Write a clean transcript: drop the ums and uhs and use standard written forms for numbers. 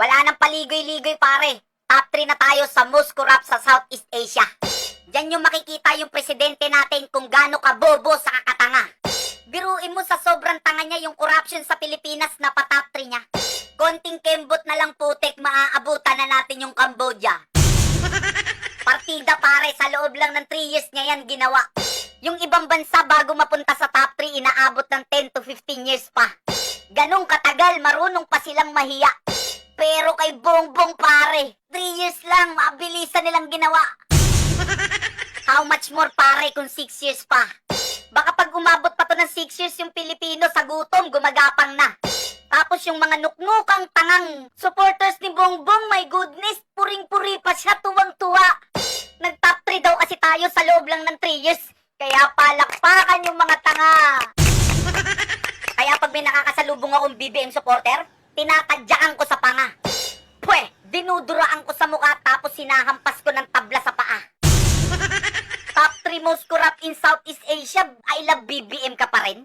Wala nang paligoy-ligoy pare. Top 3 na tayo sa most corrupt sa Southeast Asia. Diyan yung makikita yung presidente natin kung gaano kabobo sa kakatanga. Biruin mo sa sobrang tanga niya yung corruption sa Pilipinas na pa top 3 niya. Konting kembot na lang putik, maaabutan na natin yung Cambodia. Partida pare, sa loob lang ng 3 years niya yan ginawa. Yung ibang bansa bago mapunta sa top 3, inaabot ng 10 to 15 years pa. Ganong katagal, marunong pa silang mahiya. Pero kay Bongbong pare, 3 years lang, mabilisan nilang ginawa. How much more pare kung 6 years pa? Baka pag umabot pa to ng 6 years yung Pilipino sa gutom, gumagapang na. Tapos yung mga nuknukang tangang supporters ni Bongbong, my goodness, puring-puri pa siya, tuwang-tuwa. Nag-top 3 daw kasi tayo sa loob lang ng 3 years. Kaya palakpakan yung mga tanga. Kaya pag may nakakasalubong akong BBM supporter, tinatadyakan ko sa panga. Pwe, dinuduraan ko sa mukha tapos sinahampas ko ng tabla sa paa. Top 3 most corrupt in Southeast Asia, I love BBM ka pa rin?